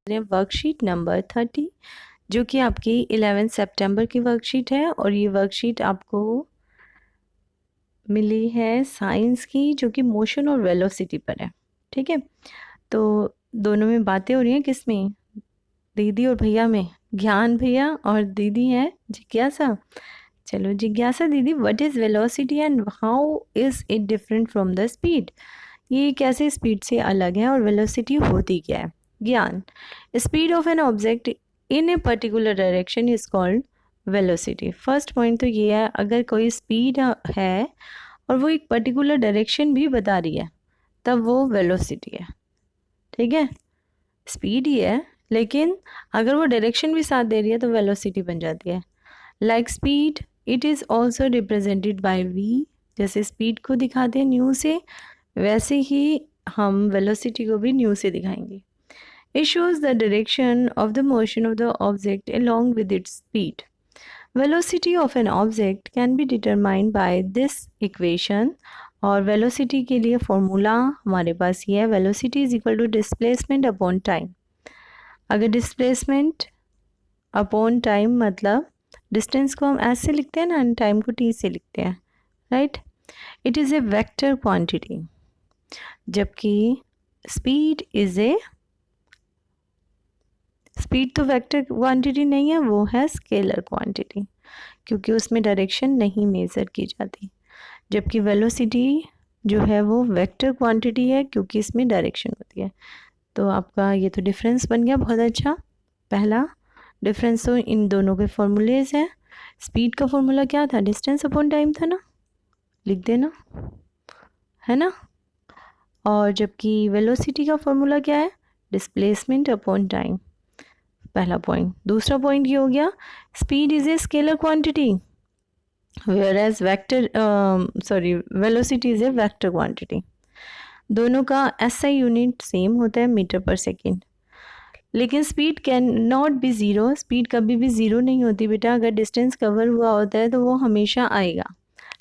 Worksheet number 30 जो कि आपकी 11 सितंबर की वर्कशीट है और ये वर्कशीट आपको मिली है साइंस की जो कि मोशन और वेलोसिटी पर है। ठीक है, तो दोनों में बातें हो रही हैं, किसमें? दीदी और भैया में। ज्ञान भैया और दीदी है जिज्ञासा। चलो जिज्ञासा दीदी, what is velocity and how is it different from the speed? ये कैसे स्पीड से अलग है और वेलोसिटी होती क्या है? ज्ञान, speed of an object in a particular direction is called velocity. First point तो ये है, अगर कोई स्पीड है और वो एक पर्टिकुलर डायरेक्शन भी बता रही है तब वो वेलोसिटी है। ठीक है, स्पीड ही है लेकिन अगर वो डायरेक्शन भी साथ दे रही है तो वेलोसिटी बन जाती है। Like speed it is also represented by V. जैसे स्पीड को दिखाते हैं न्यू से, वैसे ही हम वेलोसिटी को भी न्यू से दिखाएंगे। It shows the direction of the motion of the object along with its speed. Velocity of an object can be determined by this equation। और वेलोसिटी के लिए फॉर्मूला हमारे पास ये है, velocity is equal to displacement upon time. अगर displacement upon time मतलब distance को हम ऐसे लिखते हैं ना, टाइम को टी से लिखते हैं, right? It is a vector quantity, जबकि स्पीड इज ए, स्पीड तो वेक्टर क्वांटिटी नहीं है, वो है स्केलर क्वांटिटी क्योंकि उसमें डायरेक्शन नहीं मेज़र की जाती। जबकि वेलोसिटी जो है वो वेक्टर क्वांटिटी है क्योंकि इसमें डायरेक्शन होती है। तो आपका ये तो डिफरेंस बन गया बहुत अच्छा। पहला डिफरेंस तो इन दोनों के फॉर्मूलेज हैं। स्पीड का फॉर्मूला क्या था? डिस्टेंस अपॉन टाइम था ना, लिख देना, है ना? और जबकि वेलोसिटी का फॉर्मूला क्या है? Displacement upon time. पहला पॉइंट। दूसरा पॉइंट ये हो गया, speed is a scalar quantity whereas vector velocity is a vector quantity. दोनों का SI यूनिट सेम होता है, मीटर पर सेकेंड। लेकिन speed can not be zero, speed कभी भी ज़ीरो नहीं होती बेटा। अगर डिस्टेंस कवर हुआ होता है तो वो हमेशा आएगा।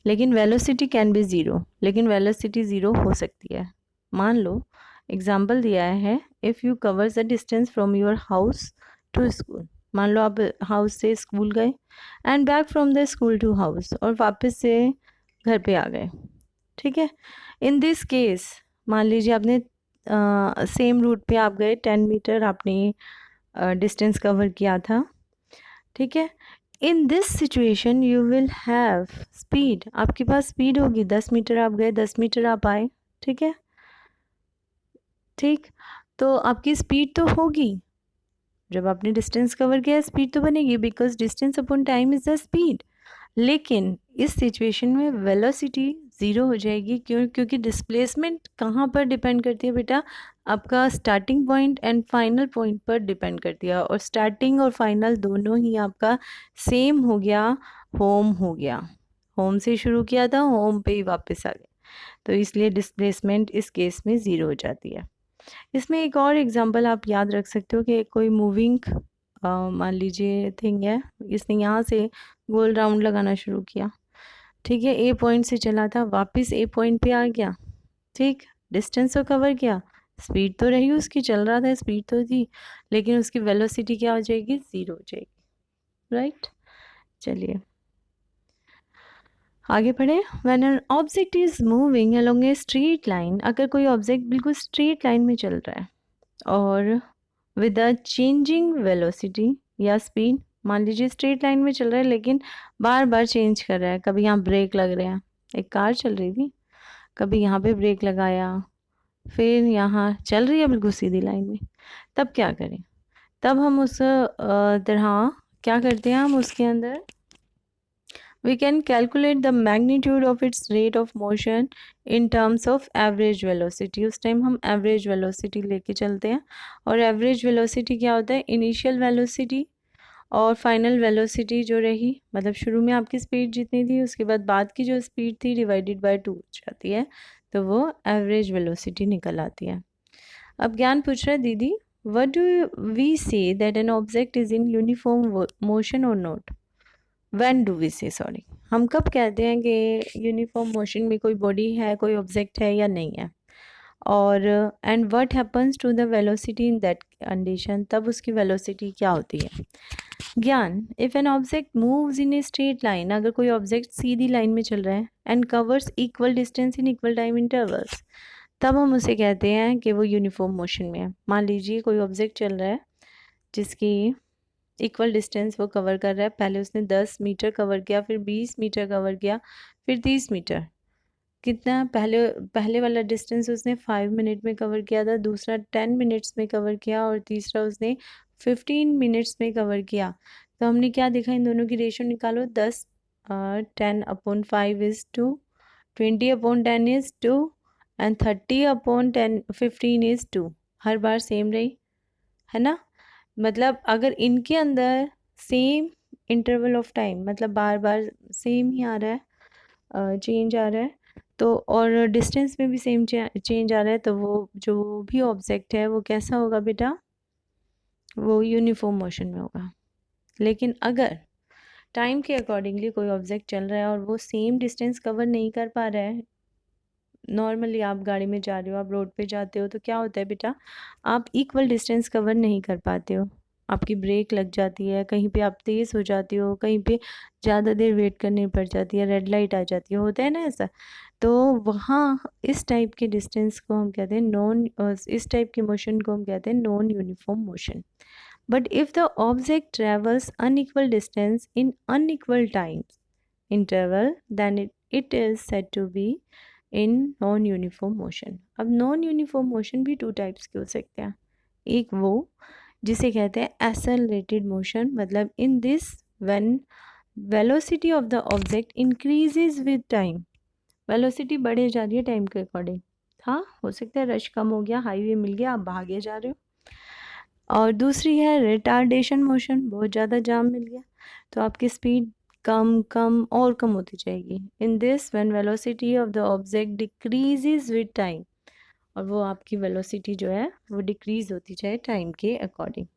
लेकिन वेलोसिटी कैन बी ज़ीरो, लेकिन वेलोसिटी ज़ीरो हो सकती है। मान लो एग्जाम्पल दिया है, if you cover the distance from your house to school. मान लो आप हाउस से स्कूल गए and back from the school to house, और वापस से घर पे आ गए। ठीक है, इन दिस केस मान लीजिए आपने सेम रूट पे आप गए, 10 मीटर आपने डिस्टेंस कवर किया था। ठीक है, in this situation you will have speed, आपके पास स्पीड होगी। 10 मीटर आप गए, 10 मीटर आप आए। ठीक है, ठीक, तो आपकी स्पीड तो होगी। जब आपने डिस्टेंस कवर किया स्पीड तो बनेगी, because distance upon time is the speed. लेकिन इस सिचुएशन में वेलोसिटी ज़ीरो हो जाएगी। क्यों? क्योंकि डिस्प्लेसमेंट कहाँ पर डिपेंड करती है बेटा? आपका starting point and final point पर डिपेंड करती है, और स्टार्टिंग और फाइनल दोनों ही आपका सेम हो गया, होम हो गया। होम से शुरू किया था, होम पे ही वापस आ गए, तो इसलिए डिस्प्लेसमेंट इस केस में ज़ीरो हो जाती है। इसमें एक और एग्जांपल आप याद रख सकते हो कि कोई मूविंग मान लीजिए थिंग है, इसने यहाँ से गोल राउंड लगाना शुरू किया। ठीक है, ए पॉइंट से चला था, वापस ए पॉइंट पे आ गया। ठीक, डिस्टेंस तो कवर किया, स्पीड तो रही उसकी, चल रहा था, स्पीड तो थी, लेकिन उसकी वेलोसिटी क्या हो जाएगी? ज़ीरो हो जाएगी। राइट, चलिए आगे बढ़े। When an object is moving along A straight line, अगर कोई ऑब्जेक्ट बिल्कुल स्ट्रेट लाइन में चल रहा है और विद अ चेंजिंग वेलोसिटी या स्पीड, मान लीजिए स्ट्रेट लाइन में चल रहा है लेकिन बार बार चेंज कर रहा है, कभी यहाँ ब्रेक लग रहे हैं, एक कार चल रही थी, कभी यहाँ पे ब्रेक लगाया, फिर यहाँ चल रही है बिल्कुल सीधी लाइन में, तब क्या करें? तब हम उस तरह क्या करते हैं, हम उसके अंदर we can calculate the magnitude of its rate of motion in terms of average velocity। उस टाइम हम average velocity लेके चलते हैं, और average velocity क्या होता है? initial velocity और फाइनल वेलोसिटी जो रही, मतलब शुरू में आपकी स्पीड जितनी थी उसके बाद की जो स्पीड थी डिवाइडेड बाय 2 हो जाती है, तो वो एवरेज वेलोसिटी निकल आती है। अब ज्ञान पूछ रहा है, दीदी what do we say that an object is in uniform motion और not? When do we say, sorry, हम कब कहते हैं कि यूनिफॉर्म मोशन में कोई बॉडी है, कोई ऑब्जेक्ट है या नहीं है? और and what happens to the velocity in that condition, तब उसकी वेलोसिटी क्या होती है। ज्ञान, if an object moves in a straight line, अगर कोई ऑब्जेक्ट सीधी लाइन में चल रहा है and covers equal distance in equal time intervals, तब हम उसे कहते हैं कि वो यूनिफॉर्म मोशन में है। मान लीजिए कोई ऑब्जेक्ट चल रहा है जिसकी इक्वल डिस्टेंस वो कवर कर रहा है, पहले उसने 10 मीटर कवर किया, फिर 20 मीटर कवर किया, फिर 30 मीटर। कितना पहले पहले वाला डिस्टेंस उसने 5 मिनट में कवर किया था, दूसरा 10 मिनट्स में कवर किया और तीसरा उसने 15 मिनट्स में कवर किया। तो हमने क्या देखा, इन दोनों की रेशो निकालो, 10/10 is 2, 20/10 is 2 and 30/15 is 2। Her bar same रही है ना। मतलब अगर इनके अंदर सेम इंटरवल ऑफ टाइम, मतलब बार बार सेम ही आ रहा है, चेंज आ रहा है, तो और डिस्टेंस में भी सेम चेंज आ रहा है, तो वो जो भी ऑब्जेक्ट है वो कैसा होगा बेटा, वो यूनिफॉर्म मोशन में होगा। लेकिन अगर टाइम के अकॉर्डिंगली कोई ऑब्जेक्ट चल रहा है और वो सेम डिस्टेंस कवर नहीं कर पा रहा है, नॉर्मली आप गाड़ी में जा रहे हो, आप रोड पे जाते हो, तो क्या होता है बेटा, आप इक्वल डिस्टेंस कवर नहीं कर पाते हो, आपकी ब्रेक लग जाती है, कहीं पे आप तेज़ हो जाती हो, कहीं पे ज़्यादा देर वेट करनी पड़ जाती है, रेड लाइट आ जाती है, होता है ना ऐसा। तो वहाँ इस टाइप के डिस्टेंस को हम कहते हैं इस टाइप के मोशन को हम कहते हैं non uniform motion. But if the object travels unequal distance in unequal times interval, then it is said to be in non uniform motion. अब नॉन यूनिफॉर्म मोशन भी 2 टाइप्स के हो सकते हैं। एक वो जिसे कहते हैं एक्सेलरेटेड मोशन, मतलब in this when velocity of the object increases with time, velocity बढ़े जा रही है टाइम के अकॉर्डिंग। हाँ, हो सकता है रश कम हो गया, हाईवे मिल गया, आप भागे जा रहे हो। और दूसरी है रिटार्डेशन मोशन, बहुत ज़्यादा जाम मिल गया तो आपकी स्पीड कम कम और कम होती जाएगी। In this when velocity of the object decreases with time, और वो आपकी वेलोसिटी जो है वो डिक्रीज होती जाए टाइम के अकॉर्डिंग।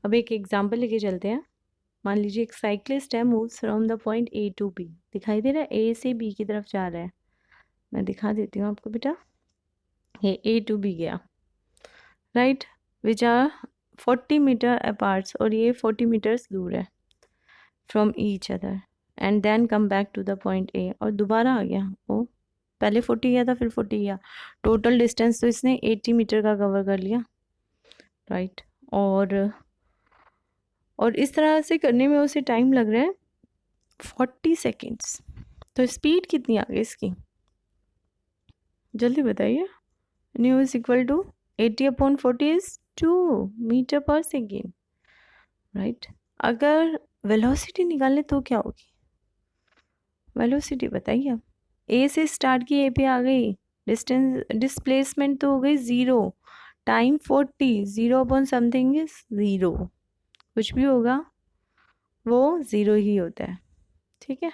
अब एक एग्जांपल लेके चलते हैं। मान लीजिए एक साइक्लिस्ट है, moves from the point A to B, दिखाई दे रहा है, ए से बी की तरफ जा रहा है। मैं दिखा देती हूँ आपको बेटा, ये ए टू बी गया, right, which are 40 meter aparts, और ये 40 मीटर्स दूर है from each other, and then come back to the point A, और दोबारा आ गया, वो पहले 40 गया था फिर 40 गया, टोटल डिस्टेंस तो इसने 80 मीटर का कवर कर लिया, राइट। और इस तरह से करने में उसे टाइम लग रहा है 40 सेकेंड्स। तो स्पीड कितनी आ गई इसकी, जल्दी बताइए। New is equal to 80/40 is 2 meter per second, right. अगर वेलोसिटी निकालें तो क्या होगी, वेलोसिटी बताइए आप। ए से स्टार्ट की, ए पे आ गई, डिस्टेंस डिस्प्लेसमेंट तो हो गई 0, टाइम 40, 0/समथिंग इज 0, कुछ भी होगा वो 0 ही होता है, ठीक है,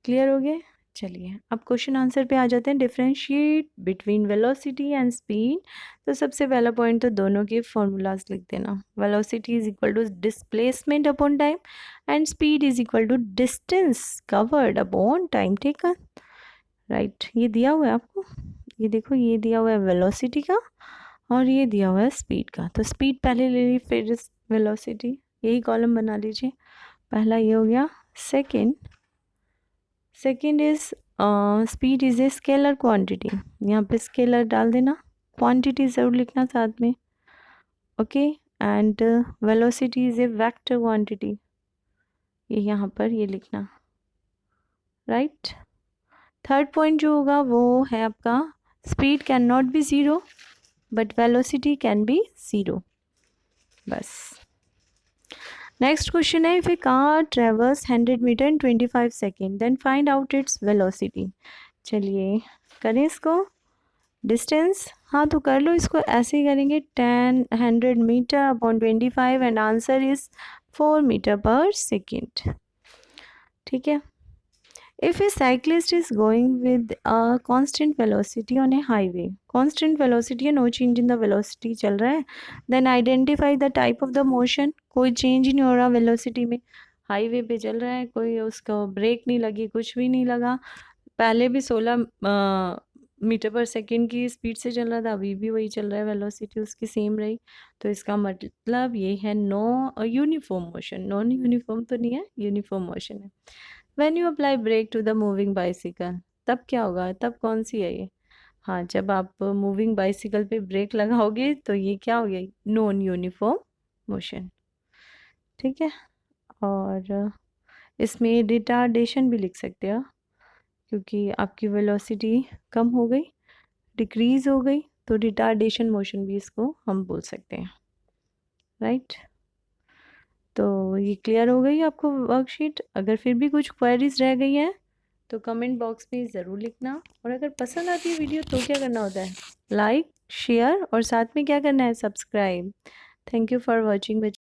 क्लियर हो गया। चलिए अब क्वेश्चन आंसर पे आ जाते हैं। Differentiate between velocity and speed. तो सबसे पहला पॉइंट तो दोनों के फॉर्मूलाज लिख देना। Velocity is equal to displacement upon time and speed is equal to distance covered upon time taken, right. ये दिया हुआ है आपको, ये देखो, ये दिया हुआ है वेलोसिटी का और ये दिया हुआ है स्पीड का। तो स्पीड पहले ले ली, फिर वेलोसिटी, यही कॉलम बना लीजिए। पहला ये हो गया। Second is speed is a scalar quantity, यहाँ पे स्केलर डाल देना, क्वांटिटी ज़रूर लिखना साथ में, okay. And velocity is a vector quantity, ये यहाँ पर ये लिखना, राइट। थर्ड पॉइंट जो होगा वो है आपका, speed can not be zero but velocity can be zero, बस। नेक्स्ट क्वेश्चन है, if a car travels 100 meter in 25 second then find out its velocity. चलिए करें इसको, डिस्टेंस, हाँ तो कर लो इसको, ऐसे ही करेंगे, 100 meter upon 25 and answer is 4 meter per second, ठीक है। If a cyclist is going with a constant velocity on a highway, constant velocity है, no change in the velocity चल रहा है, then identify the type of the motion, कोई change ही नहीं हो रहा velocity में, हाईवे पे चल रहा है, कोई उसको ब्रेक नहीं लगी, कुछ भी नहीं लगा, पहले भी 16 मीटर पर सेकंड की स्पीड से चल रहा था, अभी भी वही चल रहा है, वेलोसिटी उसकी सेम रही। तो इसका मतलब ये है no uniform motion. Non uniform तो नहीं है, यूनिफॉर्म मोशन है। When you apply brake to the moving bicycle, तब क्या होगा, तब कौन सी है ये? हाँ, जब आप मूविंग बाइसिकल पे ब्रेक लगाओगे तो ये क्या हो गया, नॉन यूनिफॉर्म मोशन। ठीक है। और इसमें रिटार्डेशन भी लिख सकते हो, क्योंकि आपकी वेलोसिटी कम हो गई, डिक्रीज हो गई, तो रिटार्डेशन मोशन भी इसको हम बोल सकते हैं। राइट। तो ये क्लियर हो गई आपको वर्कशीट? अगर फिर भी कुछ क्वेरीज रह गई हैं तो कमेंट बॉक्स में ज़रूर लिखना। और अगर पसंद आती है वीडियो तो क्या करना होता है, लाइक, शेयर और साथ में क्या करना है, subscribe. Thank you for watching.